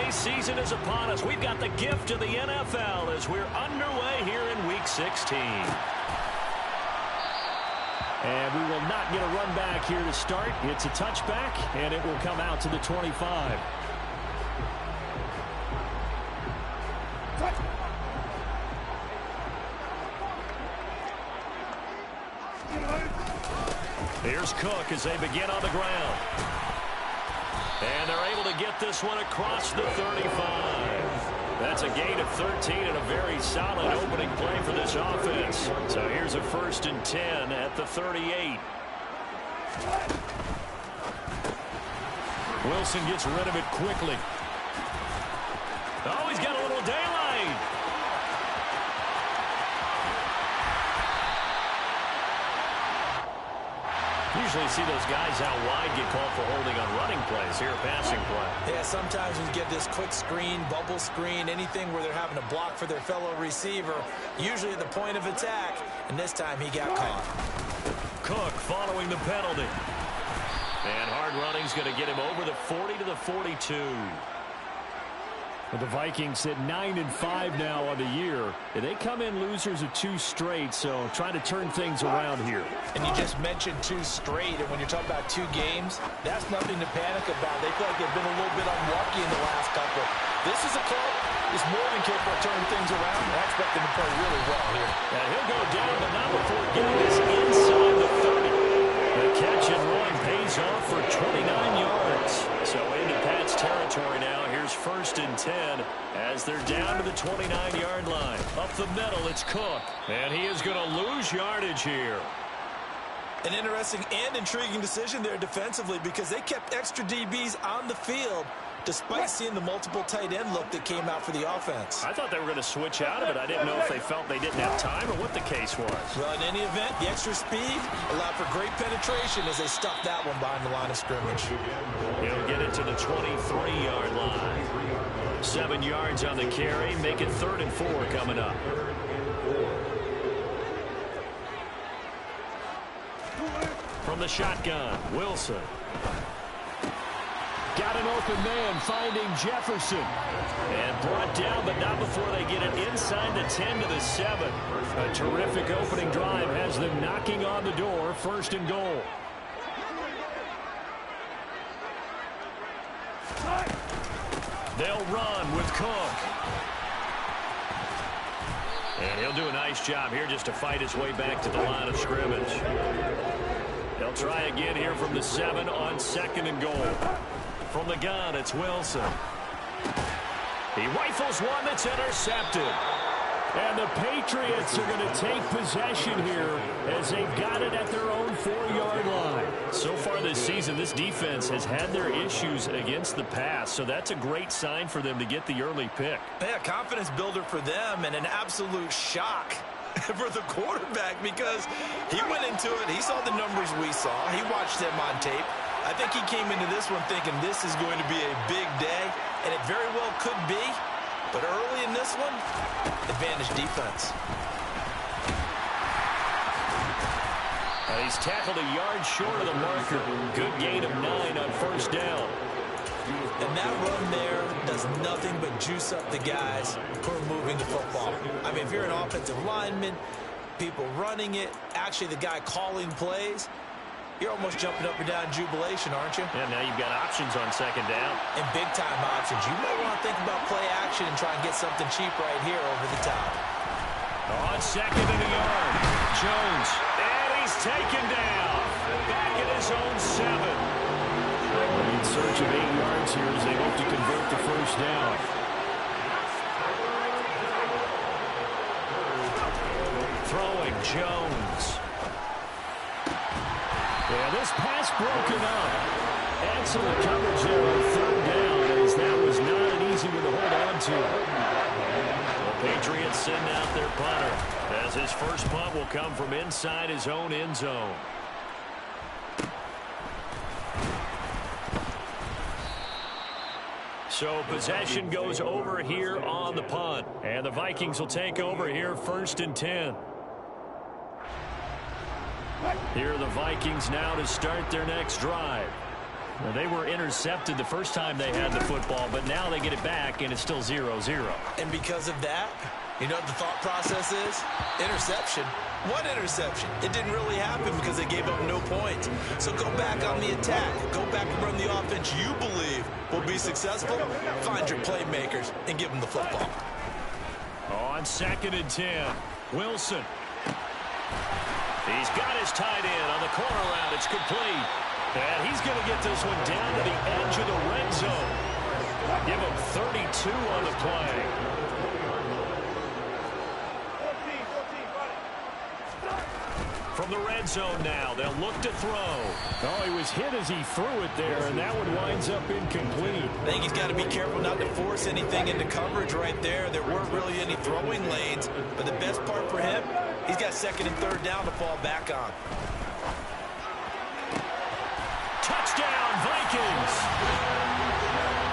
holiday season is upon us. We've got the gift of the NFL as we're underway here in Week 16. And we will not get a run back here to start. It's a touchback, and it will come out to the 25. Here's Cook as they begin on the ground. And they're able to get this one across the 35. That's a gain of 13 and a very solid opening play for this offense. So here's a 1st and 10 at the 38. Wilson gets rid of it quickly. Oh, he's got a little daylight. Usually see those guys out wide get called for holding on running plays. Here, passing play. Yeah, sometimes when you get this quick screen, bubble screen, anything where they're having to block for their fellow receiver, usually at the point of attack, and this time he got caught. Cook following the penalty. And hard running's going to get him over the 40 to the 42. Well, the Vikings at 9-5 now on the year. They come in losers of 2 straight, so trying to turn things around here. And you just mentioned 2 straight, and when you're talking about 2 games, that's nothing to panic about. They feel like they've been a little bit unlucky in the last couple. This is a club that's more than capable of turning things around. I expect them to play really well here. And he'll go down, but not before getting this inside the 30. The catch and run pays off for 29 yards. So into Pat's territory now. Here's 1st and 10 as they're down to the 29-yard line. Up the middle, it's Cook. And he is going to lose yardage here. An interesting and intriguing decision there defensively because they kept extra DBs on the field despite seeing the multiple tight end look that came out for the offense. I thought they were going to switch out of it. I didn't know if they felt they didn't have time or what the case was. Well, in any event, the extra speed allowed for great penetration as they stuffed that one behind the line of scrimmage. He'll get it to the 23-yard line. 7 yards on the carry. Make it 3rd and 4 coming up. From the shotgun, Wilson. Got an open man, finding Jefferson. And brought down, but not before they get it inside the 10 to the 7. A terrific opening drive has them knocking on the door, 1st and goal. They'll run with Cook. And he'll do a nice job here just to fight his way back to the line of scrimmage. They'll try again here from the 7 on 2nd and goal. From the gun, it's Wilson. He rifles one that's intercepted. And the Patriots are going to take possession here as they've got it at their own 4-yard line. So far this season, this defense has had their issues against the pass, so that's a great sign for them to get the early pick. Yeah, confidence builder for them and an absolute shock for the quarterback because he went into it. He saw the numbers we saw. He watched them on tape. I think he came into this one thinking this is going to be a big day, and it very well could be. But early in this one, advantage defense. And he's tackled a yard short of the marker. Good gain of 9 on 1st down. And that run there does nothing but juice up the guys who are moving the football. I mean, if you're an offensive lineman, people running it, actually the guy calling plays, you're almost jumping up and down in jubilation, aren't you? Yeah, now you've got options on 2nd down. And big-time options. You might want to think about play action and try and get something cheap right here over the top. On 2nd and a yard, Jones. And he's taken down. Back at his own 7. In search of 8 yards here as they hope to convert the 1st down. Throwing Jones. Yeah, this pass broken up. Excellent coverage there on 3rd down as that was not an easy one to hold on to. The Patriots send out their punter as his first punt will come from inside his own end zone. So possession goes over here on the punt. And the Vikings will take over here 1st and 10. Here are the Vikings now to start their next drive. Well, they were intercepted the first time they had the football, but now they get it back, and it's still 0-0. And because of that, you know what the thought process is? Interception. One interception. It didn't really happen because they gave up no points. So go back on the attack. Go back and run the offense you believe will be successful. Find your playmakers and give them the football. On 2nd and 10, Wilson. He's got his tight end on the corner route. It's complete. And he's going to get this one down to the edge of the red zone. Give him 32 on the play. From the red zone now, they'll look to throw. Oh, he was hit as he threw it there, and that one winds up incomplete. I think he's got to be careful not to force anything into coverage right there. There weren't really any throwing lanes, but the best part for him, he's got 2nd and 3rd down to fall back on. Touchdown, Vikings!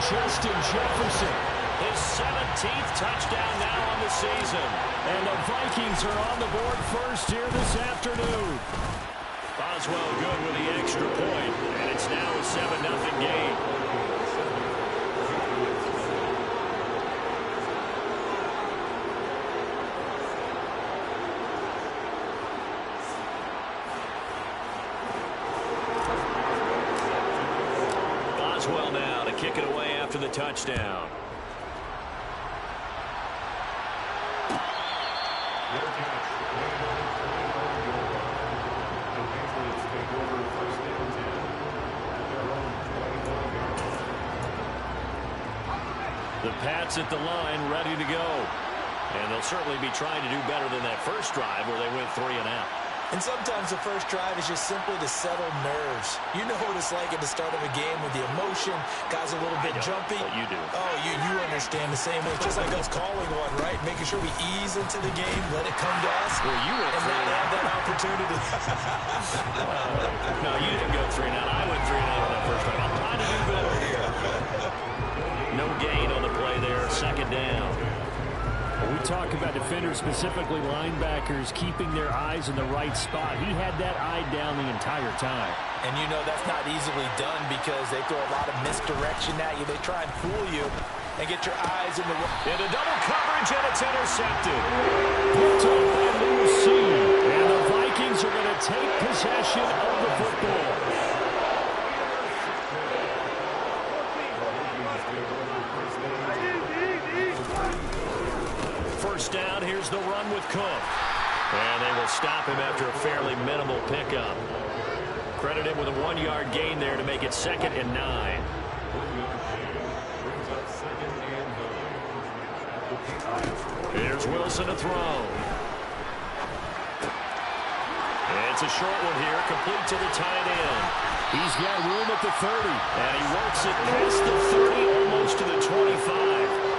Justin Jefferson, his 17th touchdown now on the season. And the Vikings are on the board first here this afternoon. Boswell good with the extra point, and it's now a 7-0 game. Boswell now to kick it away after the touchdown. The Pats at the line, ready to go. And they'll certainly be trying to do better than that first drive where they went 3 and out. And sometimes the first drive is just simply to settle nerves. You know what it's like at the start of a game with the emotion. Guys a little bit jumpy. But you do. Oh, you understand the same way. It's just like us calling one, right? Making sure we ease into the game, let it come to us. Well, you went and not have that opportunity. No, you didn't go 3 and out. I went 3 and out on that first drive. I'm trying to do better here. No gain on the play there. 2nd down. We talk about defenders, specifically linebackers, keeping their eyes in the right spot. He had that eye down the entire time. And you know that's not easily done because they throw a lot of misdirection at you. They try and fool you and get your eyes in the right. Into double coverage, and it's intercepted. Picked up by Lewis. And the Vikings are going to take possession of the football. First down, here's the run with Cook. And they will stop him after a fairly minimal pickup. Credit him with a 1-yard gain there to make it 2nd and 9. Here's Wilson to throw. It's a short one here, complete to the tight end. He's got room at the 30. And he works it past the 30, almost to the 25.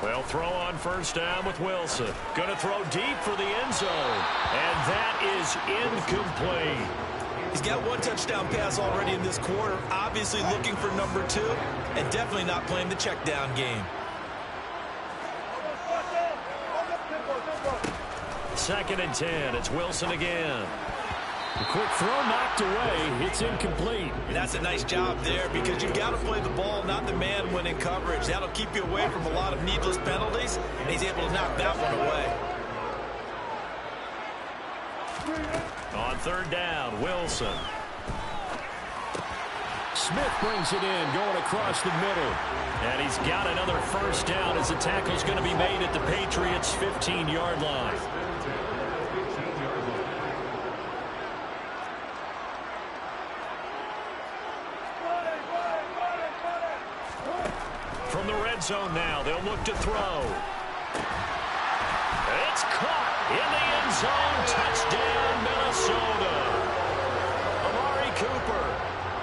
Well, throw on first down with Wilson. Going to throw deep for the end zone. And that is incomplete. He's got 1 touchdown pass already in this quarter. Obviously looking for number 2. And definitely not playing the check down game. 2nd and 10. It's Wilson again. A quick throw knocked away. It's incomplete. And that's a nice job there because you've got to play the ball, not the man when in coverage. That'll keep you away from a lot of needless penalties, and he's able to knock that one away. On 3rd down, Wilson. Smith brings it in, going across the middle. And he's got another first down as the tackle's going to be made at the Patriots' 15-yard line. From the red zone now, they'll look to throw. It's caught in the end zone. Touchdown, Minnesota. Amari Cooper,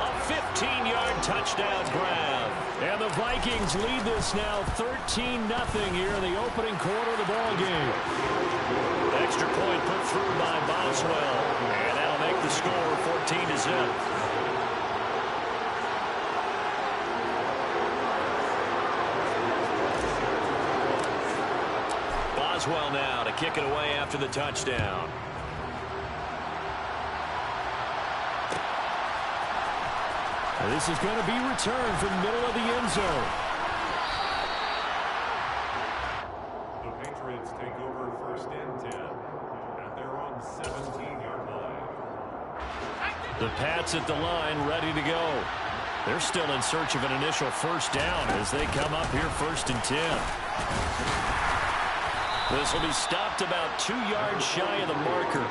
a 15-yard touchdown grab. And the Vikings lead this now 13-0 here in the opening quarter of the ball game. Extra point put through by Boswell. And that'll make the score 14-0. Boswell now to kick it away after the touchdown. And this is going to be returned from the middle of the end zone. The Patriots take over first and 10 at their own 17-yard line. The Pats at the line, ready to go. They're still in search of an initial first down as they come up here first and 10. This will be stopped about 2 yards shy of the marker.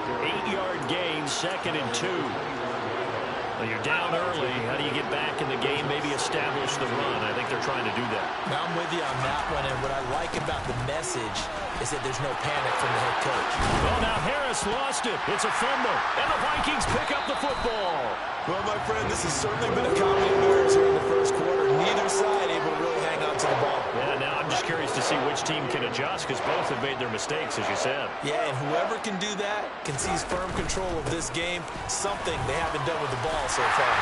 8-yard gain, 2nd and 2. Well, you're down early. How do you get back in the game, maybe establish the run? I think they're trying to do that. Now, I'm with you on that one, and what I like about the message is that there's no panic from the head coach. Well, now Harris lost it. It's a fumble, and the Vikings pick up the football. Well, my friend, this has certainly been a comedy of errors here in the first quarter. Neither side able to really hang on to the ball. Yeah, now I'm just curious to see which team can adjust because both have made their mistakes, as you said. Yeah, and whoever can do that can seize firm control of this game, something they haven't done with the ball so far.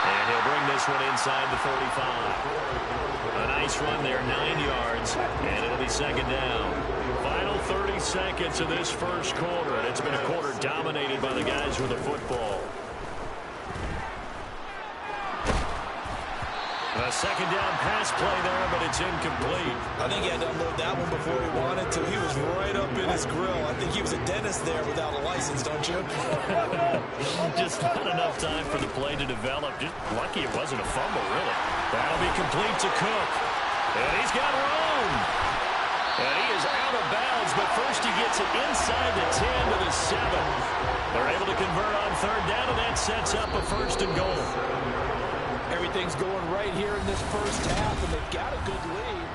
And he'll bring this one inside the 35. A nice run there, 9 yards, and it'll be 2nd down. Final 30 seconds of this first quarter, and it's been a quarter dominated by the guys with the football. A 2nd down pass play there, but it's incomplete. I think he had to unload that one before he wanted to. He was right up in his grill. I think he was a dentist there without a license, don't you? Just not enough time for the play to develop. Just lucky it wasn't a fumble, really. That'll be complete to Cook. And he's got room. And he is out of bounds, but first he gets it inside the 10 to the 7. They're able to convert on 3rd down, and that sets up a 1st and goal. Everything's going right here in this first half, and they've got a good lead.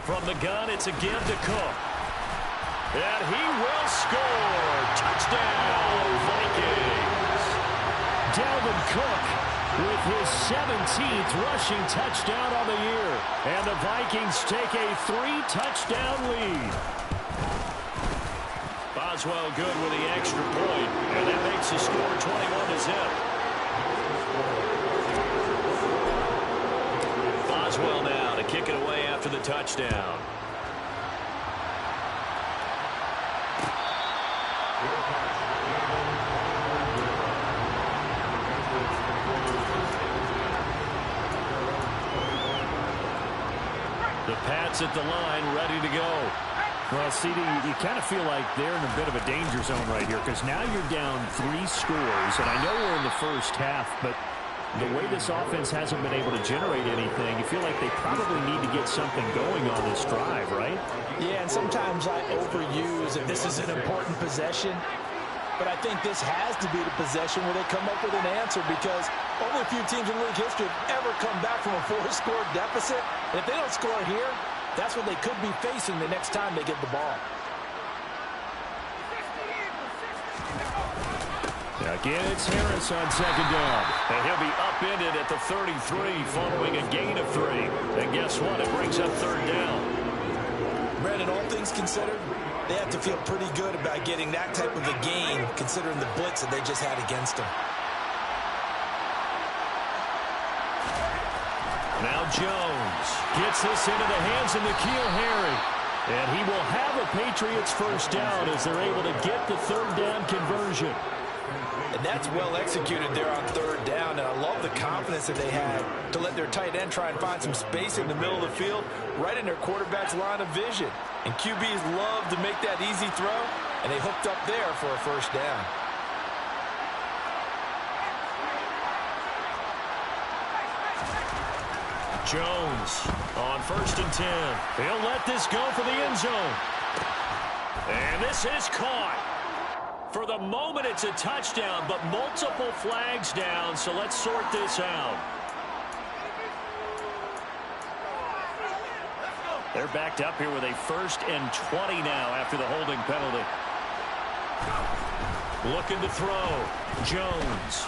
From the gun, it's a give to Cook. And he will score. Touchdown, Vikings. Dalvin Cook with his 17th rushing touchdown on the year. And the Vikings take a 3-touchdown lead. Boswell good with the extra point, and that makes the score 21-0. Boswell now to kick it away after the touchdown. The Pats at the line, ready to go. Well, CD, you kind of feel like they're in a bit of a danger zone right here because now you're down 3 scores, and I know we're in the first half, but the way this offense hasn't been able to generate anything, you feel like they probably need to get something going on this drive, right? Yeah, and sometimes I overuse that this is an important possession, but I think this has to be the possession where they come up with an answer because only a few teams in league history have ever come back from a 4-score deficit. And if they don't score here, that's what they could be facing the next time they get the ball. Again, it's Harris on 2nd down. And he'll be upended at the 33 following a gain of 3. And guess what? It brings up 3rd down. Brandon, all things considered, they have to feel pretty good about getting that type of a gain considering the blitz that they just had against them. Now Jones gets this into the hands of N'Keal Harry. And he will have a Patriots first down as they're able to get the 3rd down conversion. And that's well executed there on 3rd down, and I love the confidence that they had to let their tight end try and find some space in the middle of the field, right in their quarterback's line of vision. And QBs love to make that easy throw, and they hooked up there for a first down. Jones on 1st and 10. He'll let this go for the end zone. And this is caught. For the moment, it's a touchdown, but multiple flags down, so let's sort this out. They're backed up here with a 1st and 20 now after the holding penalty. Looking to throw. Jones.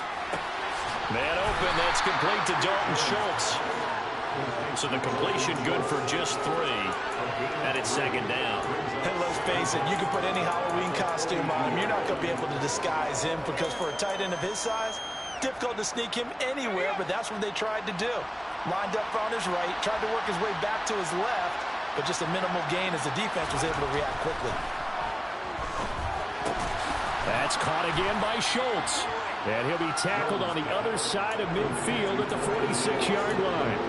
Man open, that's complete to Dalton Schultz. So the completion good for just 3. And it's second down. And let's face it, you can put any Halloween costume on him. You're not going to be able to disguise him because for a tight end of his size, difficult to sneak him anywhere, but that's what they tried to do. Lined up on his right, tried to work his way back to his left, but just a minimal gain as the defense was able to react quickly. That's caught again by Schultz. And he'll be tackled on the other side of midfield at the 46-yard line.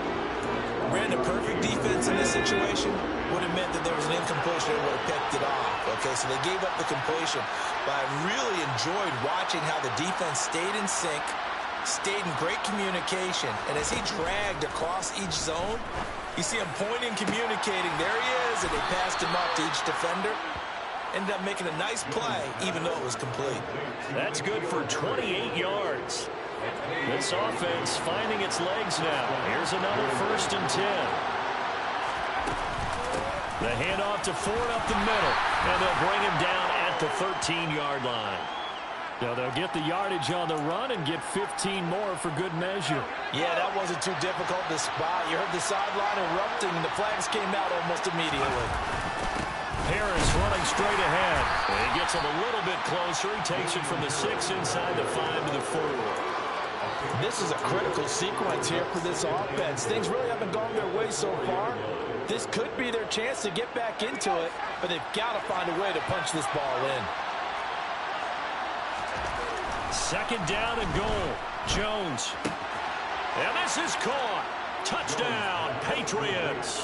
Ran the perfect defense in this situation would have meant that there was an incompletion that would have picked it off. Okay, so they gave up the completion. But I really enjoyed watching how the defense stayed in sync, stayed in great communication. And as he dragged across each zone, you see him pointing, communicating. There he is, and they passed him up to each defender. Ended up making a nice play, even though it was complete. That's good for 28 yards. This offense finding its legs now. Here's another 1st and 10. The handoff to Ford up the middle, and they'll bring him down at the 13-yard line. Now they'll get the yardage on the run and get 15 more for good measure. Yeah, that wasn't too difficult to spot. You heard the sideline erupting, and the flags came out almost immediately. Harris running straight ahead. And he gets him a little bit closer. He takes it from the 6 inside the 5 to the 4. This is a critical sequence here for this offense. Things really haven't gone their way so far. This could be their chance to get back into it, but they've got to find a way to punch this ball in. 2nd down and goal. Jones. And this is caught. Touchdown, Patriots.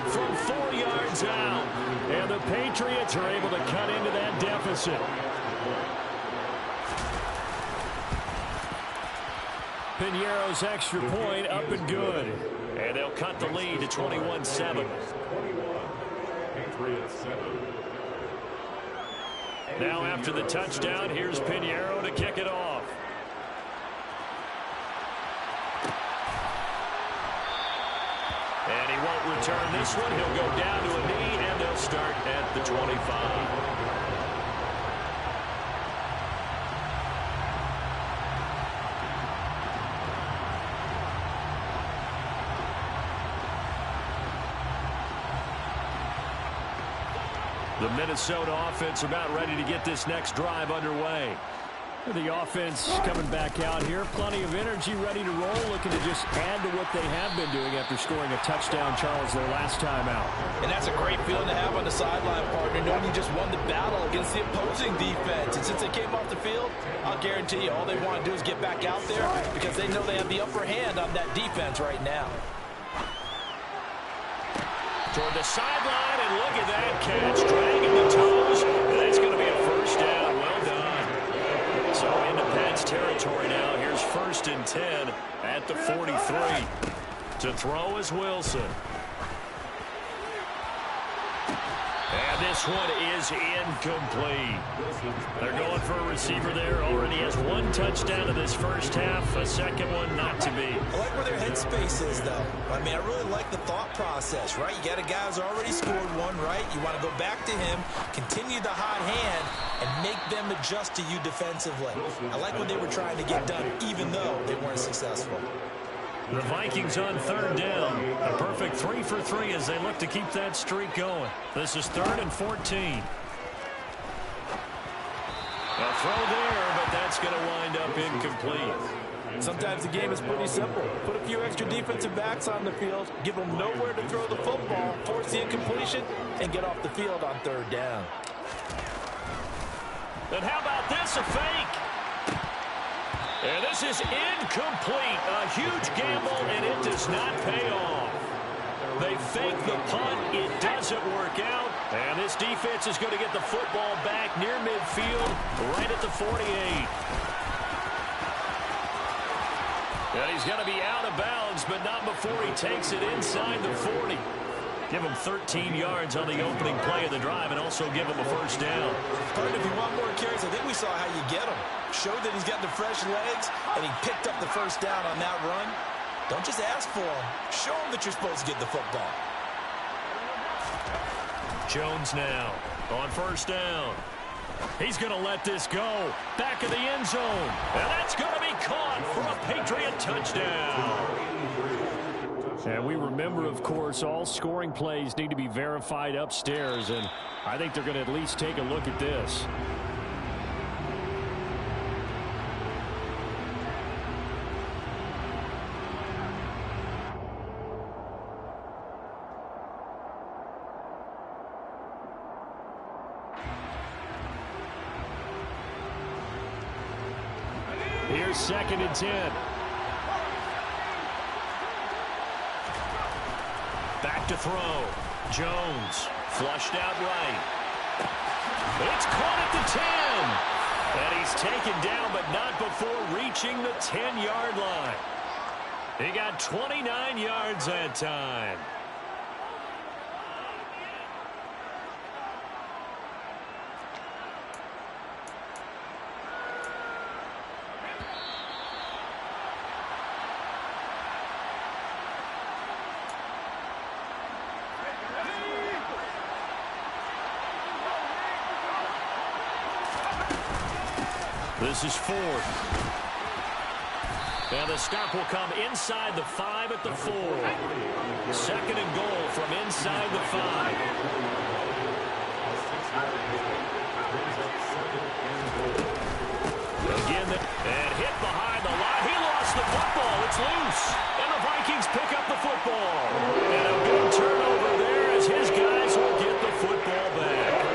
From 4 yards out. And the Patriots are able to cut into that deficit. Piñeiro's extra point up and good. And they'll cut the lead to 21-7. Patriots 7. Now after the touchdown, here's Piñeiro to kick it off. And he won't return this one. He'll go down to a knee, and they'll start at the 25. The Minnesota offense about ready to get this next drive underway. The offense coming back out here. Plenty of energy, ready to roll, looking to just add to what they have been doing after scoring a touchdown, Charles, their last time out. And that's a great feeling to have on the sideline, partner, knowing you just won the battle against the opposing defense. And since they came off the field, I'll guarantee you all they want to do is get back out there because they know they have the upper hand on that defense right now. Toward the sideline, and look at that catch, dragging the toes. And that's going to be a 1st down. Well done. So into Pat's territory now. Here's 1st and 10 at the 43. To throw is Wilson. And this one is incomplete. They're going for a receiver there. Already has 1 touchdown in this 1st half. A second one not to be. I like where their headspace is, though. I mean, I really like the thought process, right? You got a guy who's already scored 1, right? You want to go back to him, continue the hot hand, and make them adjust to you defensively. I like what they were trying to get done, even though they weren't successful. The Vikings on 3rd down. A perfect 3 for 3 as they look to keep that streak going. This is 3rd and 14. A throw there, but that's going to wind up incomplete. Sometimes the game is pretty simple. Put a few extra defensive backs on the field, give them nowhere to throw the football, force the incompletion, and get off the field on 3rd down. And how about this, a fake? And this is incomplete. A huge gamble, and it does not pay off. They fake the punt. It doesn't work out. And this defense is going to get the football back near midfield, right at the 48. And he's going to be out of bounds, but not before he takes it inside the 40. Give him 13 yards on the opening play of the drive and also give him a 1st down. But if you want more carries, I think we saw how you get him. Showed that he's got the fresh legs, and he picked up the 1st down on that run. Don't just ask for him. Show him that you're supposed to get the football. Jones now on 1st down. He's going to let this go. Back of the end zone. And that's going to be caught for a Patriot touchdown. And we remember, of course, all scoring plays need to be verified upstairs, and I think they're going to at least take a look at this. Here's 2nd and 10. Back to throw. Jones flushed out right. It's caught at the 10. And he's taken down, but not before reaching the 10-yard line. He got 29 yards that time. This is 4th. And the stop will come inside the 5 at the 4. 2nd and goal from inside the 5. Again, and hit behind the line. He lost the football. It's loose. And the Vikings pick up the football. And a big turnover there as his guys will get the football back.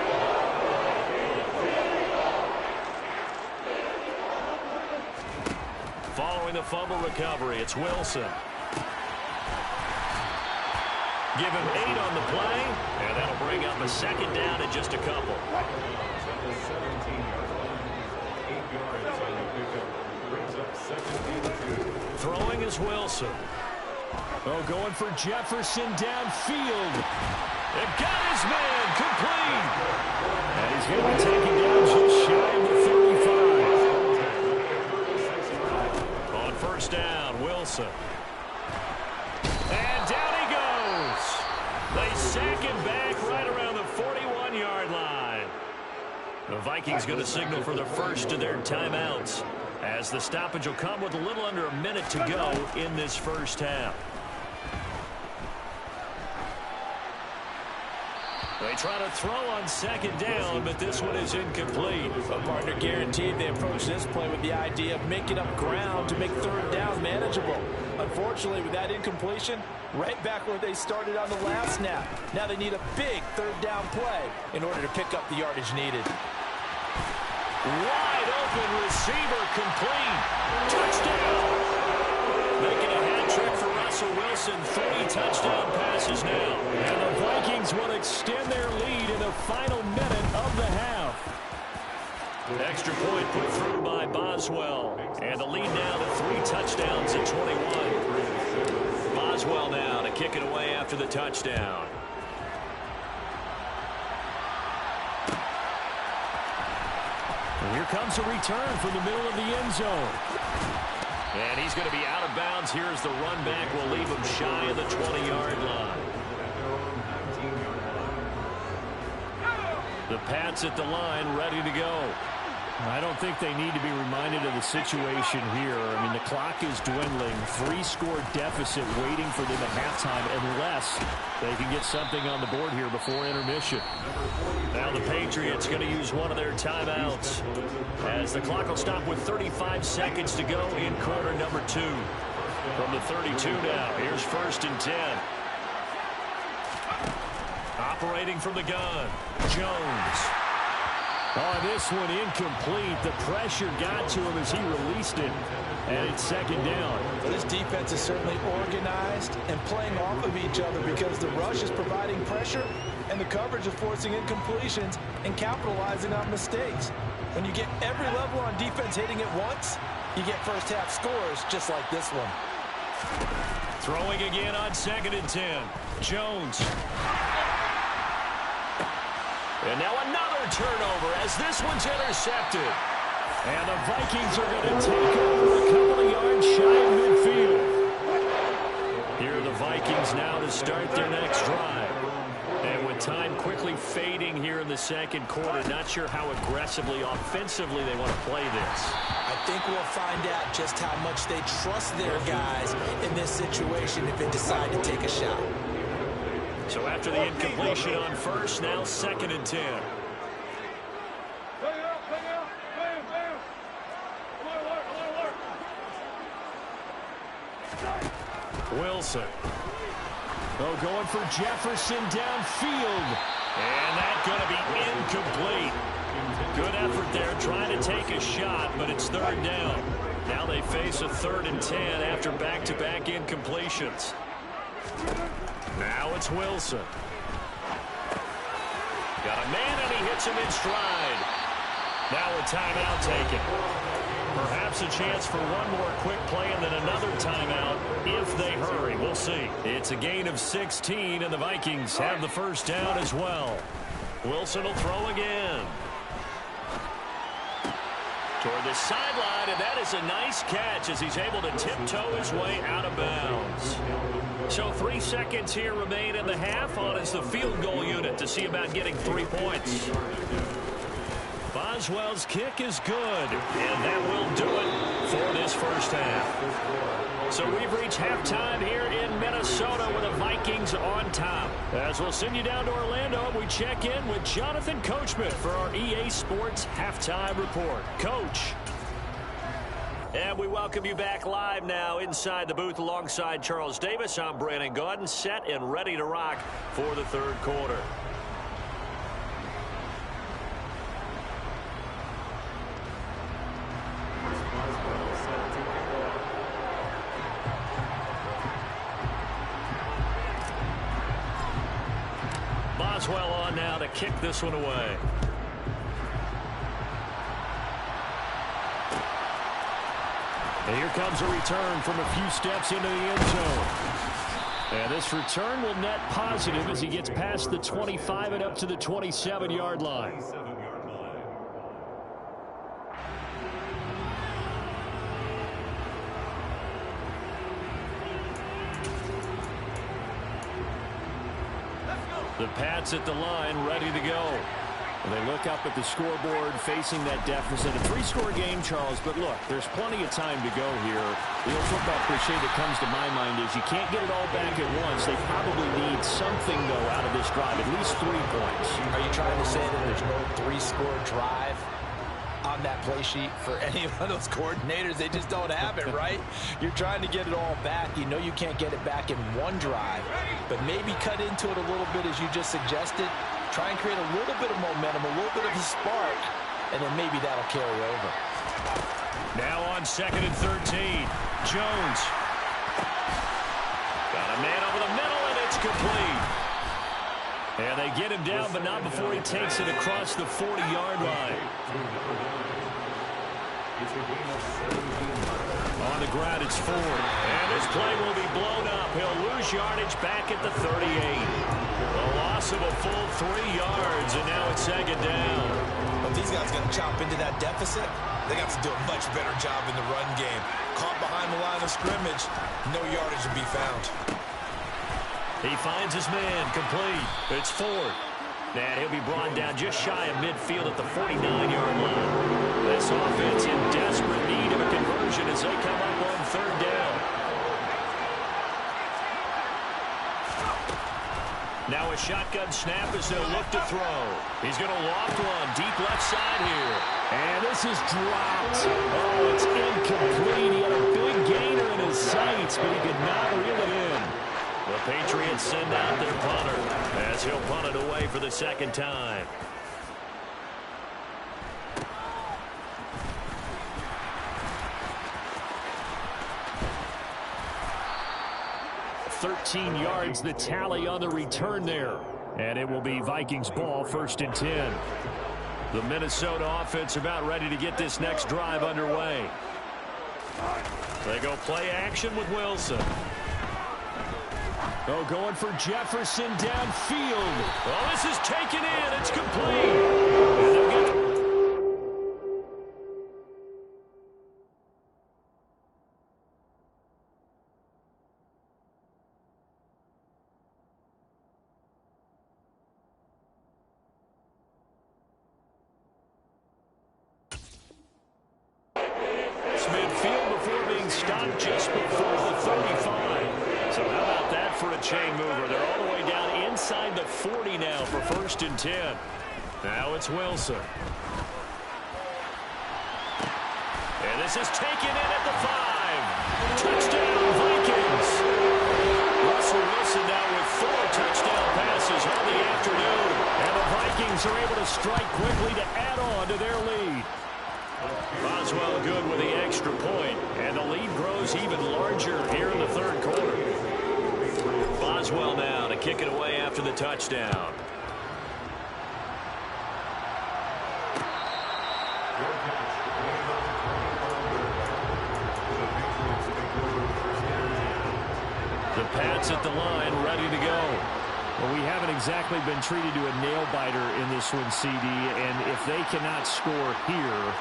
Following the fumble recovery, it's Wilson. Give him 8 on the play, and that'll bring up a 2nd down in just a couple. Throwing is Wilson. Oh, going for Jefferson downfield. They've got his man complete. And he's going to be taken down just shy of the 35. On 1st down, Wilson. And down he goes. They sack him back right around the 41-yard line. The Vikings going to signal for the first of their timeouts, as the stoppage will come with a little under a minute to go in this first half. They try to throw on 2nd down, but this one is incomplete. A partner guaranteed they approach this play with the idea of making up ground to make 3rd down manageable. Unfortunately, with that incompletion, right back where they started on the last snap. Now they need a big 3rd down play in order to pick up the yardage needed. Wide open receiver complete. Touchdown. Making a hat trick for Russell Wilson. 3 touchdown passes now. And the Vikings will extend their lead in the final minute of the half. Extra point put through by Boswell. And the lead now to 3 touchdowns at 21. Boswell now to kick it away after the touchdown. And here comes a return from the middle of the end zone. And he's going to be out of bounds here as the run back will leave him shy of the 20-yard line. The Pats at the line, ready to go. I don't think they need to be reminded of the situation here. I mean, the clock is dwindling. 3-score deficit waiting for them at halftime unless they can get something on the board here before intermission. Now the Patriots going to use one of their timeouts as the clock will stop with 35 seconds to go in quarter number 2. From the 32 now, here's 1st and 10. Operating from the gun, Jones. Oh, this one incomplete. The pressure got to him as he released it. And it's 2nd down. Well, this defense is certainly organized and playing off of each other because the rush is providing pressure and the coverage is forcing incompletions and capitalizing on mistakes. When you get every level on defense hitting at once, you get first half scores just like this one. Throwing again on 2nd and 10. Jones. And now another turnover as this one's intercepted. And the Vikings are going to take over a couple of yards shy of midfield. Here are the Vikings now to start their next drive. And with time quickly fading here in the 2nd quarter, not sure how aggressively, offensively they want to play this. I think we'll find out just how much they trust their guys in this situation if they decide to take a shot. So after the incompletion on first, now 2nd and 10. Wilson. Oh, going for Jefferson downfield. And that's going to be incomplete. Good effort there trying to take a shot, but it's 3rd down. Now they face a 3rd and 10 after back-to-back incompletions. Now it's Wilson. Got a man, and he hits him in stride. Now a timeout taken. Perhaps a chance for one more quick play and then another timeout if they hurry. We'll see. It's a gain of 16, and the Vikings have the first down as well. Wilson will throw again. Toward the sideline, and that is a nice catch as he's able to tiptoe his way out of bounds. So 3 seconds here remain in the half on as the field goal unit to see about getting 3 points. Boswell's kick is good, and that will do it for this first half. So we've reached halftime here in Minnesota with the Vikings on top. As we'll send you down to Orlando, we check in with Jonathan Coachman for our EA Sports Halftime Report. Coach. And we welcome you back live now inside the booth alongside Charles Davis. I'm Brandon Gaudin, set and ready to rock for the 3rd quarter. Boswell on now to kick this one away. And here comes a return from a few steps into the end zone. And this return will net positive as he gets past the 25 and up to the 27-yard line. The Pats at the line, ready to go. And they look up at the scoreboard, facing that deficit. A 3-score game, Charles, but look, there's plenty of time to go here. The old football cliche that comes to my mind is you can't get it all back at once. They probably need something, though, out of this drive, at least 3 points. Are you trying to say that there's no 3-score drive on that play sheet for any of those coordinators? They just don't have it, right? You're trying to get it all back. You know you can't get it back in one drive, but maybe cut into it a little bit as you just suggested. Try and create a little bit of momentum, a little bit of a spark, and then maybe that'll carry over. Now on 2nd and 13, Jones. Got a man over the middle, and it's complete. And they get him down, but not before he takes it across the 40-yard line. On the ground, it's Ford. And this play will be blown up. He'll lose yardage back at the 38. A loss of a full 3 yards, and now it's 2nd down. But these guys going to chop into that deficit. They got to do a much better job in the run game. Caught behind the line of scrimmage, no yardage to be found. He finds his man, complete. It's Ford. And he'll be brought down just shy of midfield at the 49-yard line. This offense in desperate need of a conversion as they come up on 3rd down. Now a shotgun snap as they'll look to throw. He's going to loft one deep left side here. And this is dropped. Oh, it's incomplete. He had a big gainer in his sights, but he could not reel it in. The Patriots send out their punter as he'll punt it away for the 2nd time. $13 yards the tally on the return there. And it will be Vikings ball, 1st and 10. The Minnesota offense about ready to get this next drive underway. They go play action with Wilson. Oh, going for Jefferson downfield. Well, this is taken in. It's complete. And they'll get a chain mover. They're all the way down inside the 40 now for 1st and 10. Now it's Wilson. And this is taken in at the 5. Touchdown, Vikings. Russell Wilson now with 4 touchdown passes on the afternoon. And the Vikings are able to strike quickly to add on to their lead. Boswell good with the extra point, and the lead grows even larger here in the 3rd quarter. Boswell now to kick it away after the touchdown. The Pats at the line, ready to go. Well, we haven't exactly been treated to a nail-biter in this one, CD, and if they cannot score here,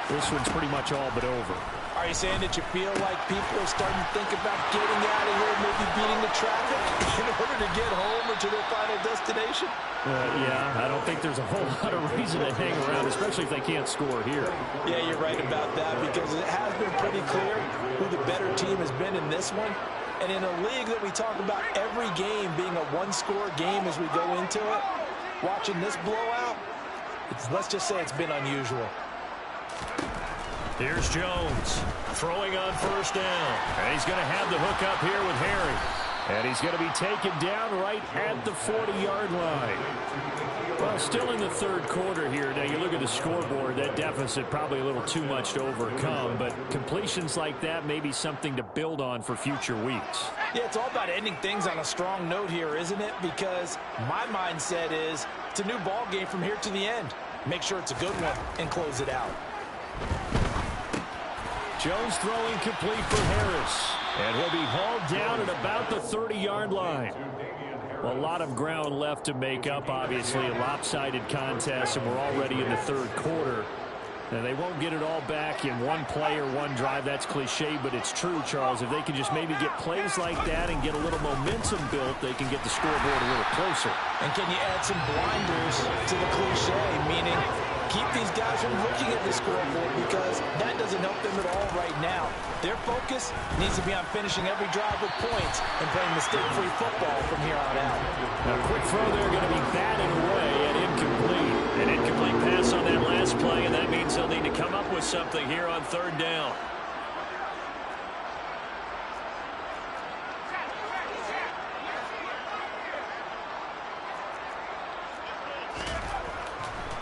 this one's pretty much all but over. Are you saying that you feel like people are starting to think about getting out of here, maybe beating the traffic in order to get home or to their final destination? Yeah, I don't think there's a whole lot of reason to hang around, especially if they can't score here. Yeah, you're right about that, because it has been pretty clear who the better team has been in this one. And in a league that we talk about every game being a one-score game as we go into it, watching this blowout, let's just say it's been unusual. Here's Jones throwing on 1st down. And he's going to have the hook up here with Harry. And he's going to be taken down right at the 40-yard line. Well, still in the 3rd quarter here. Now, you look at the scoreboard, that deficit probably a little too much to overcome. But completions like that may be something to build on for future weeks. Yeah, it's all about ending things on a strong note here, isn't it? Because my mindset is it's a new ball game from here to the end. Make sure it's a good one and close it out. Jones throwing complete for Harris. And he'll be hauled down at about the 30-yard line. Well, a lot of ground left to make up, obviously. A lopsided contest, and we're already in the 3rd quarter. Now, they won't get it all back in one play or one drive. That's cliche, but it's true, Charles. If they can just maybe get plays like that and get a little momentum built, they can get the scoreboard a little closer. And can you add some blinders to the cliche, meaning keep these guys from looking at the scoreboard, because that doesn't help them at all right now. Their focus needs to be on finishing every drive with points and playing mistake-free football from here on out. Now, quick throw there, going to be batted away and incomplete. An incomplete pass on that last play, and that means they'll need to come up with something here on 3rd down.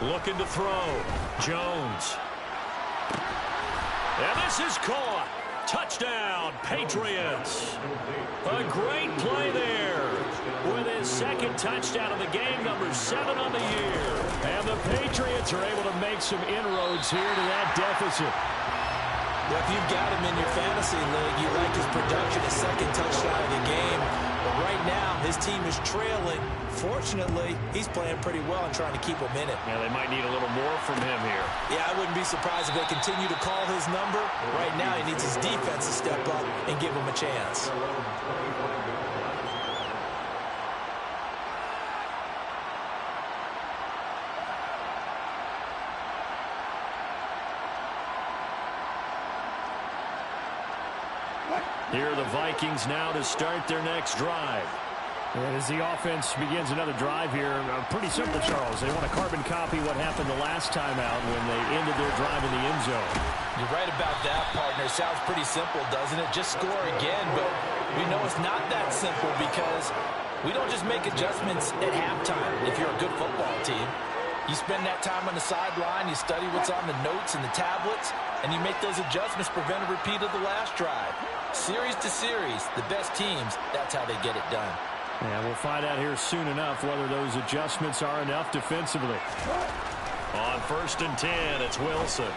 Looking to throw. Jones. And this is caught. Touchdown, Patriots. A great play there. With his 2nd touchdown of the game, number 7 on the year. And the Patriots are able to make some inroads here to that deficit. Well, if you've got him in your fantasy league, you like his production, his 2nd touchdown of the game. But right now, his team is trailing. Fortunately, he's playing pretty well and trying to keep him in it. Yeah, they might need a little more from him here. Yeah, I wouldn't be surprised if they continue to call his number. Right now, he needs his defense to step up and give him a chance. Here are the Vikings now to start their next drive. And as the offense begins another drive here, pretty simple, Charles. They want to carbon copy what happened the last time out when they ended their drive in the end zone. You're right about that, partner. Sounds pretty simple, doesn't it? Just score again, but we know it's not that simple, because we don't just make adjustments at halftime if you're a good football team. You spend that time on the sideline, you study what's on the notes and the tablets, and you make those adjustments to prevent a repeat of the last drive. Series to series, the best teams, that's how they get it done. And we'll find out here soon enough whether those adjustments are enough defensively. On 1st and 10, it's Wilson.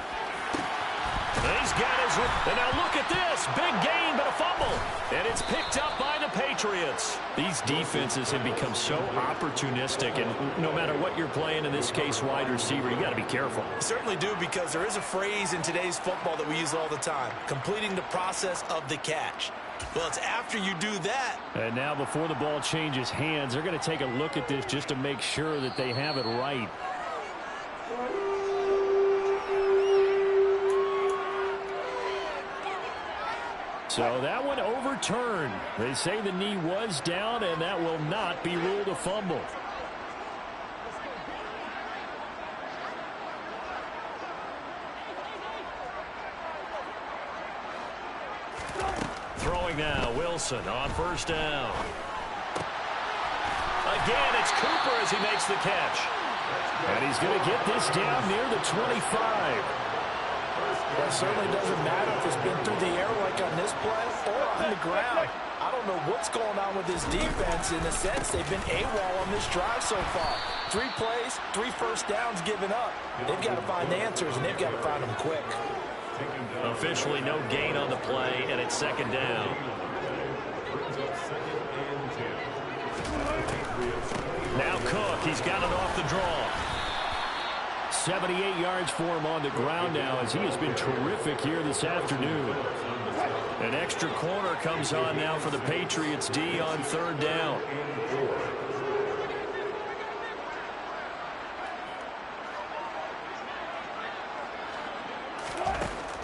He's got his... And now look at this. Big gain, but a fumble. And it's picked up by the Patriots. These defenses have become so opportunistic, and no matter what you're playing, in this case, wide receiver, you got to be careful. You certainly do, because there is a phrase in today's football that we use all the time: completing the process of the catch. Well, it's after you do that. And now before the ball changes hands, they're going to take a look at this just to make sure that they have it right. So that one overturned. They say the knee was down, and that will not be ruled a fumble. Throwing now, Wilson on first down. Again, it's Cooper as he makes the catch. And he's going to get this down near the 25. Well, it certainly doesn't matter if it's been through the air like on this play or on the ground. I don't know what's going on with this defense. In a sense, they've been AWOL on this drive so far. 3 plays, 3 first downs given up. They've got to find answers, and they've got to find them quick. Officially no gain on the play, and it's second down. Now Cook, he's got it off the draw. 78 yards for him on the ground now as he has been terrific here this afternoon. An extra corner comes on now for the Patriots D on third down.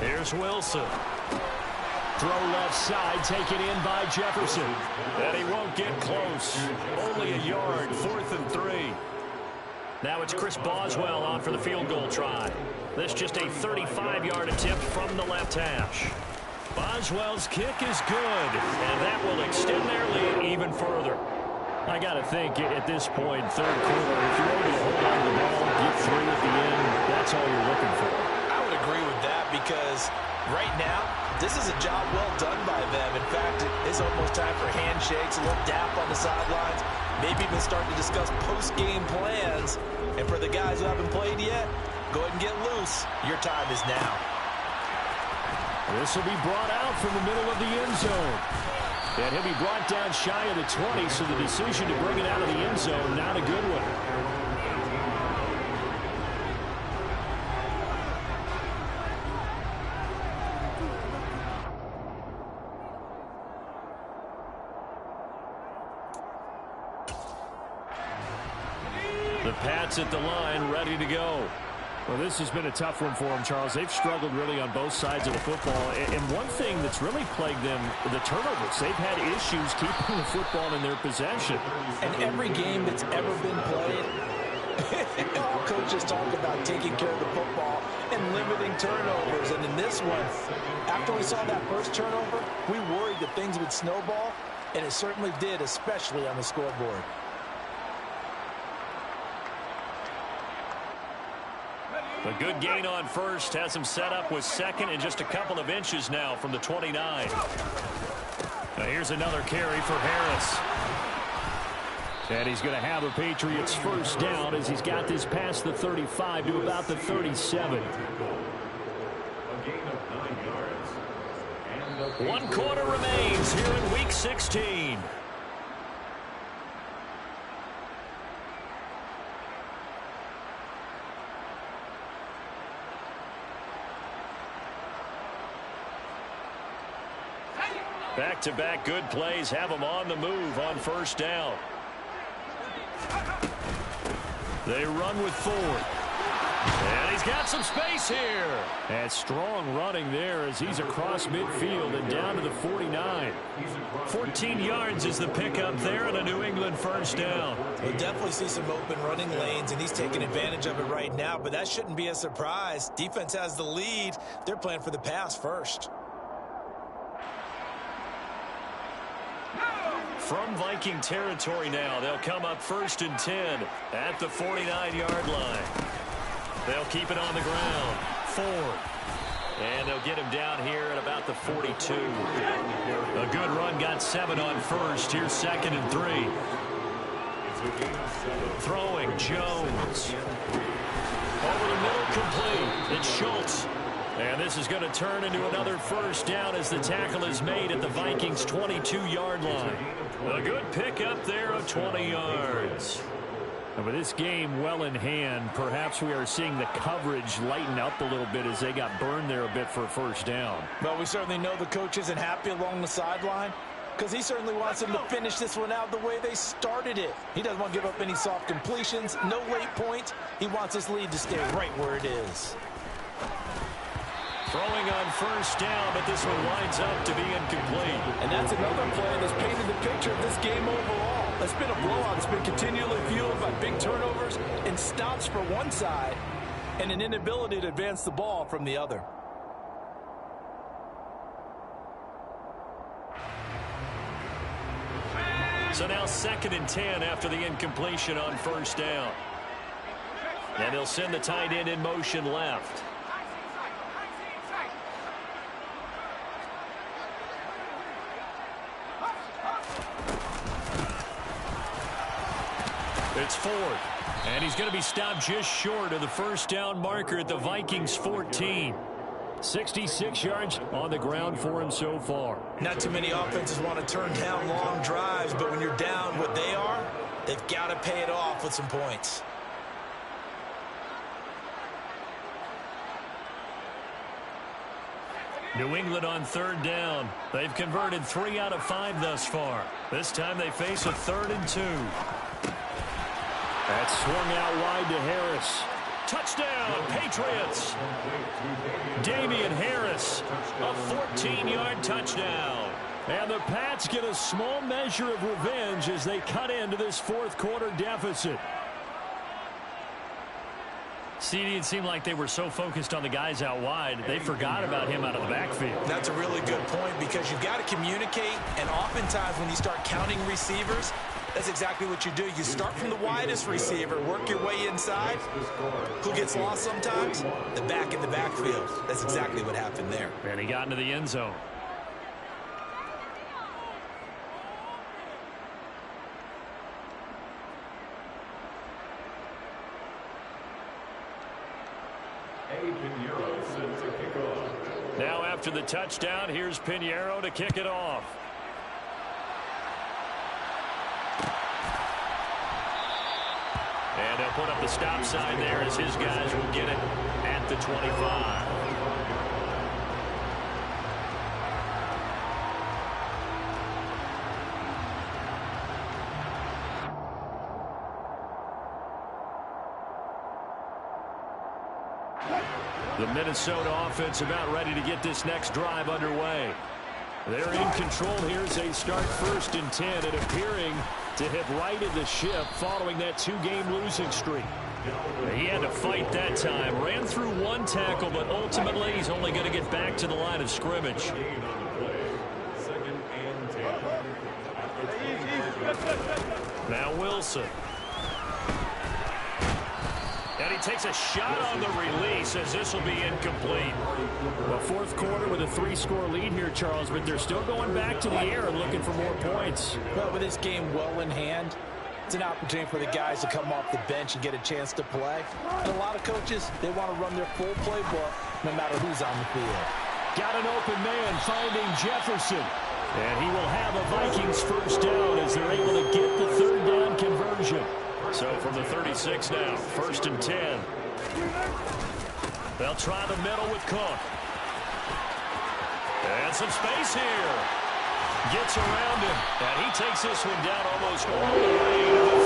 Here's Wilson. Throw left side, taken in by Jefferson. And he won't get close. Only a yard, 4th and 3. Now it's Chris Boswell on for the field goal try. This just a 35-yard attempt from the left hash. Boswell's kick is good, and that will extend their lead even further. I got to think at this point, third quarter, if you're able to hold on to the ball, get 3 at the end, that's all you're looking for. I would agree with that because right now, this is a job well done by them. In fact, it's almost time for handshakes, a little dap on the sidelines, maybe even start to discuss post-game plans. And for the guys who haven't played yet, go ahead and get loose. Your time is now. This will be brought out from the middle of the end zone. And he'll be brought down shy of the 20, so the decision to bring it out of the end zone, not a good one. The Pats at the line, ready to go. Well, this has been a tough one for them, Charles. They've struggled really on both sides of the football. And one thing that's really plagued them, the turnovers. They've had issues keeping the football in their possession. And every game that's ever been played, all coaches talk about taking care of the football and limiting turnovers. And in this one, after we saw that first turnover, we worried that things would snowball, and it certainly did, especially on the scoreboard. A good gain on first has him set up with second and just a couple of inches now from the 29. Now here's another carry for Harris. And he's going to have a Patriots first down as he's got this past the 35 to about the 37. A gain of 9 yards. 1 quarter remains here in Week 16. Back-to-back good plays have them on the move on first down. They run with Ford. And he's got some space here. And strong running there as he's across midfield and down to the 49. 14 yards is the pickup there and a New England first down. We'll definitely see some open running lanes, and he's taking advantage of it right now, but that shouldn't be a surprise. Defense has the lead. They're playing for the pass first. From Viking territory now, they'll come up 1st and 10 at the 49-yard line. They'll keep it on the ground. Ford. And they'll get him down here at about the 42. A good run, got 7 on first. Here's 2nd and 3. Throwing, Jones. Over the middle, complete. It's Schultz. And this is going to turn into another first down as the tackle is made at the Vikings' 22-yard line. A good pickup there of 20 yards. And with this game well in hand, perhaps we are seeing the coverage lighten up a little bit as they got burned there a bit for a first down. Well, we certainly know the coach isn't happy along the sideline because he certainly wants them to finish this one out the way they started it. He doesn't want to give up any soft completions, no late points. He wants this lead to stay right where it is. Throwing on first down, but this one winds up to be incomplete. And that's another play that's painted the picture of this game overall. It's been a blowout. It's been continually fueled by big turnovers and stops for one side and an inability to advance the ball from the other. So now 2nd and 10 after the incompletion on first down. And they'll send the tight end in motion left. It's Ford. And he's going to be stopped just short of the first down marker at the Vikings 14. 66 yards on the ground for him so far. Not too many offenses want to turn down long drives, but when you're down what they are, they've got to pay it off with some points. New England on 3rd down. They've converted 3 out of 5 thus far. This time they face a 3rd and 2. That's swung out wide to Harris. Touchdown, Patriots. Damian Harris, a 14-yard touchdown. And the Pats get a small measure of revenge as they cut into this 4th quarter deficit. CD, it seemed like they were so focused on the guys out wide, they forgot about him out of the backfield. That's a really good point because you've got to communicate, and oftentimes when you start counting receivers, that's exactly what you do. You start from the widest receiver, work your way inside. Who gets lost sometimes? The back in the backfield. That's exactly what happened there. And he got into the end zone. Now after the touchdown, here's Pinheiro to kick it off. And they'll put up the stop sign there as his guys will get it at the 25. The Minnesota offense about ready to get this next drive underway. They're in control here as they start 1st and 10 and appearing to have righted the ship following that 2-game losing streak. He had to fight that time. Ran through 1 tackle, but ultimately he's only going to get back to the line of scrimmage. Now Wilson. And he takes a shot on the release as this will be incomplete. Well, 4th quarter with a 3-score lead here, Charles, but they're still going back to the air and looking for more points. Well, with this game well in hand, it's an opportunity for the guys to come off the bench and get a chance to play. And a lot of coaches, they want to run their full playbook no matter who's on the field. Got an open man finding Jefferson. And he will have a Vikings first down as they're able to get the 3rd down conversion. So from the 36 now, 1st and 10. They'll try the middle with Cook. And some space here. Gets around him. And he takes this one down almost all the way to the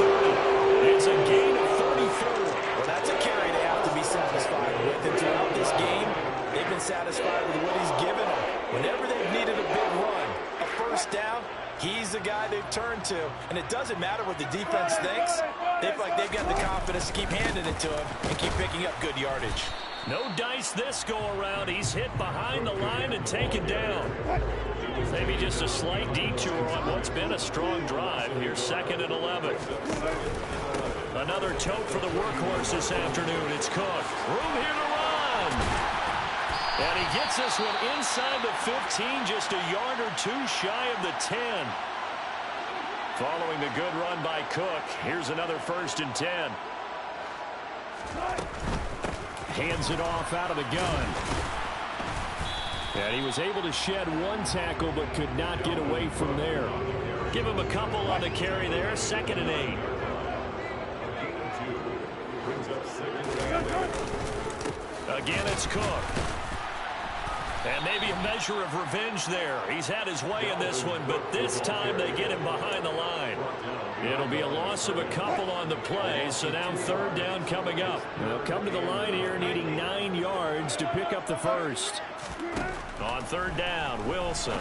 30. It's a gain of 34. Well, that's a carry they have to be satisfied with. And throughout this game, they've been satisfied with what he's given them. Whenever they've needed a big run, a first down, he's the guy they've turned to. And it doesn't matter what the defense thinks. They feel like they've got the confidence to keep handing it to him and keep picking up good yardage. No dice this go-around. He's hit behind the line and taken down. Maybe just a slight detour on what's been a strong drive. Here's 2nd and 11. Another tote for the workhorse this afternoon. It's Cook. Room here to run. And he gets this one inside the 15, just a yard or 2 shy of the 10. Following the good run by Cook, here's another 1st and 10. Hands it off out of the gun. And he was able to shed 1 tackle but could not get away from there. Give him a couple on the carry there. 2nd and 8. Again, it's Cook. And maybe a measure of revenge there. He's had his way in this one, but this time they get him behind the line. It'll be a loss of a couple on the play, so now third down coming up. They'll come to the line here needing 9 yards to pick up the first. On third down, Wilson.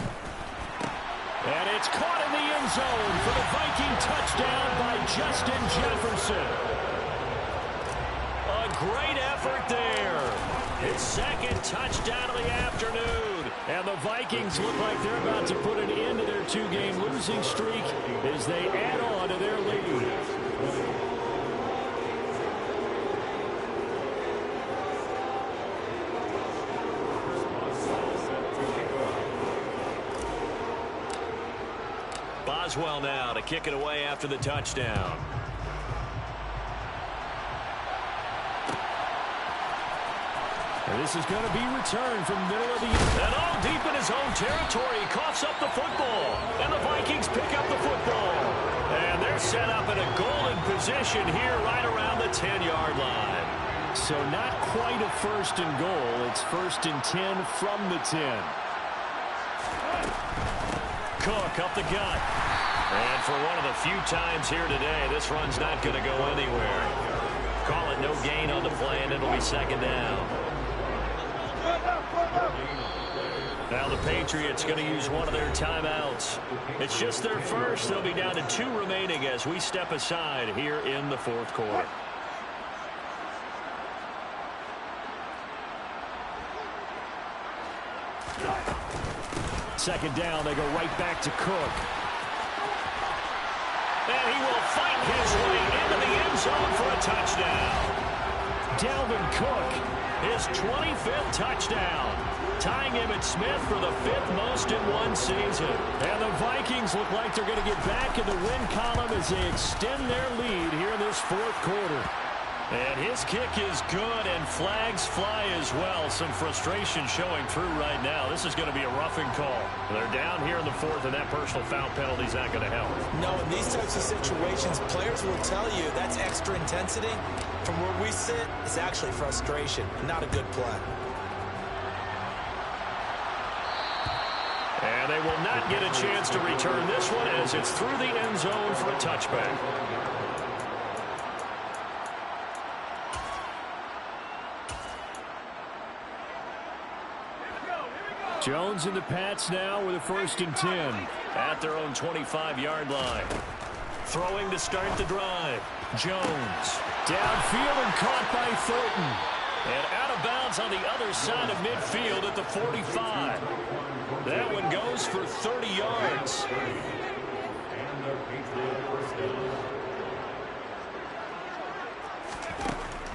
And it's caught in the end zone for the Viking touchdown by Justin Jefferson. A great effort there. His second touchdown of the afternoon. And the Vikings look like they're about to put an end to their 2-game losing streak as they add on to their lead. Boswell now to kick it away after the touchdown. And this is going to be returned from the middle of the... And all deep in his own territory, he coughs up the football. And the Vikings pick up the football. And they're set up in a golden position here right around the 10-yard line. So not quite a first and goal. It's first and 10 from the 10. Cook up the gut. And for one of the few times here today, this run's not going to go anywhere. Call it no gain on the play, and it'll be second down. Now the Patriots going to use one of their timeouts. It's just their first. They'll be down to 2 remaining as we step aside here in the fourth quarter. Second down, they go right back to Cook. And he will fight his way into the end zone for a touchdown. Dalvin Cook, his 25th touchdown, tying Emmitt Smith for the 5th most in one season. And the Vikings look like they're going to get back in the win column as they extend their lead here in this fourth quarter. And his kick is good, and flags fly as well. Some frustration showing through right now. This is going to be a roughing call. They're down here in the fourth, and that personal foul penalty is not going to help. No, in these types of situations, players will tell you that's extra intensity. From where we sit, it's actually frustration, not a good play. And they will not get a chance to return this one as it's through the end zone for a touchback. Jones and the Pats now with a first and 10. At their own 25-yard line. Throwing to start the drive. Jones. Downfield and caught by Thornton. And out of bounds on the other side of midfield at the 45. That one goes for 30 yards.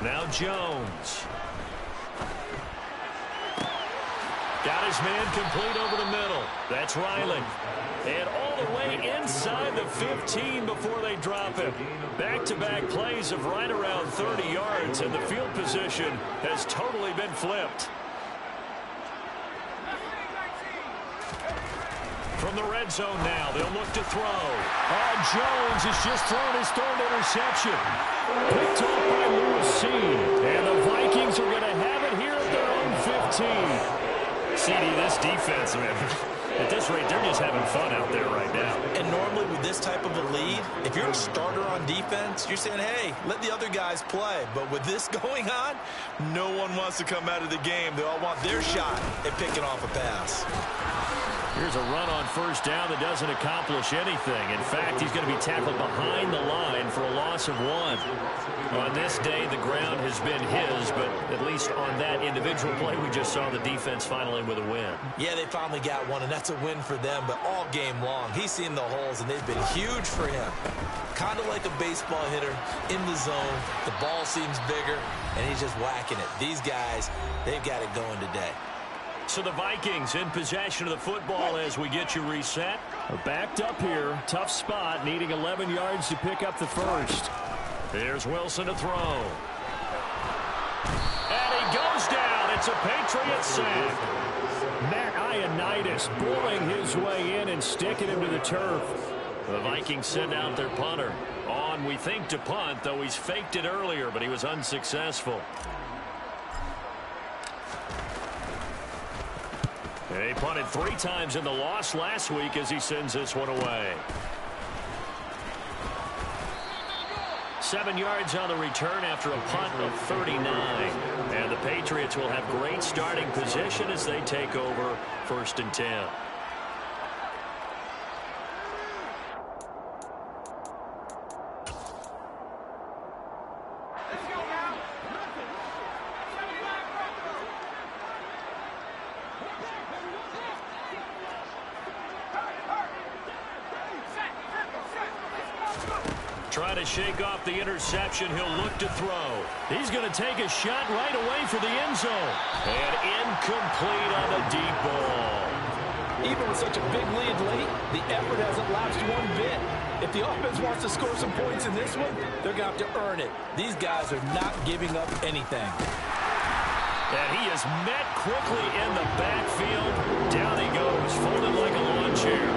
Now Jones. Got his man complete over the middle. That's Riley. And all the way inside the 15 before they drop him. Back-to-back plays of right around 30 yards, and the field position has totally been flipped. From the red zone now, they'll look to throw. Jones has just thrown his third interception. Picked off by Lewis C. And the Vikings are going to have it here at their own 15. CD, this defense, man, at this rate, they're just having fun out there right now. And normally with this type of a lead, if you're a starter on defense, you're saying, hey, let the other guys play. But with this going on, no one wants to come out of the game. They all want their shot at picking off a pass. Here's a run on first down that doesn't accomplish anything. In fact, he's going to be tackled behind the line for a loss of 1. On this day, the ground has been his, but at least on that individual play, we just saw the defense finally with a win. Yeah, they finally got one, and that's a win for them, but all game long, he's seen the holes, and they've been huge for him. Kind of like a baseball hitter in the zone. The ball seems bigger, and he's just whacking it. These guys, they've got it going today. So the Vikings in possession of the football as we get you reset. Backed up here. Tough spot, needing 11 yards to pick up the first. Here's Wilson to throw. And he goes down. It's a Patriots sack. Matt Ioannidis bullying his way in and sticking him to the turf. The Vikings send out their punter. On, we think, to punt, though he's faked it earlier, but he was unsuccessful. He punted 3 times in the loss last week as he sends this one away. 7 yards on the return after a punt of 39. And the Patriots will have great starting position as they take over 1st and 10. Trying to shake off the interception. He'll look to throw. He's going to take a shot right away for the end zone. And incomplete on the deep ball. Even with such a big lead late, the effort hasn't lapsed one bit. If the offense wants to score some points in this one, they're going to have to earn it. These guys are not giving up anything. And he is met quickly in the backfield. Down he goes, folded like a lawn chair.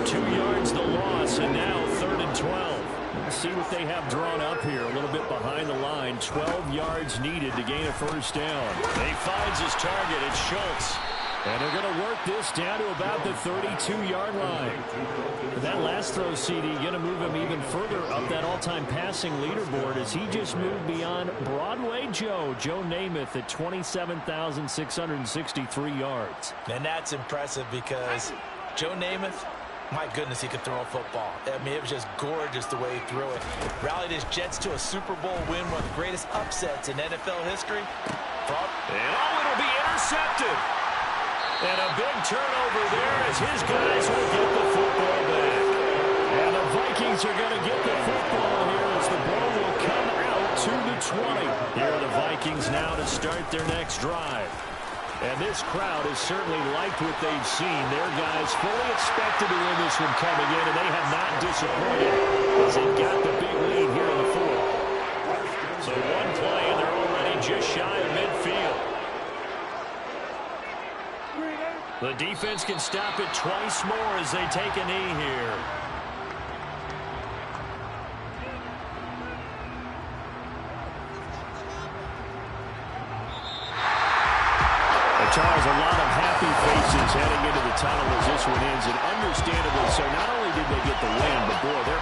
2 yards the loss, and now 3rd and 12. Let's see what they have drawn up here. A little bit behind the line. 12 yards needed to gain a 1st down. He finds his target. It's Schultz. And they're going to work this down to about the 32-yard line. And that last throw, CD, going to move him even further up that all-time passing leaderboard as he just moved beyond Broadway Joe Namath at 27,663 yards. And that's impressive because Joe Namath, my goodness, he could throw a football. I mean, it was just gorgeous the way he threw it. Rallied his Jets to a Super Bowl win, one of the greatest upsets in NFL history. It'll be intercepted. And a big turnover there as his guys will get the football back. And the Vikings are going to get the football here as the ball will come out to the 20. Here are the Vikings now to start their next drive. And this crowd has certainly liked what they've seen. Their guys fully expected to win this one coming in, and they have not disappointed as they've got the big lead here in the 4th. So one play, and they're already just shy of midfield. The defense can stop it twice more as they take a knee here. Charles, a lot of happy faces heading into the tunnel as this one ends, and understandably so. Not only did they get the win, but boy, they're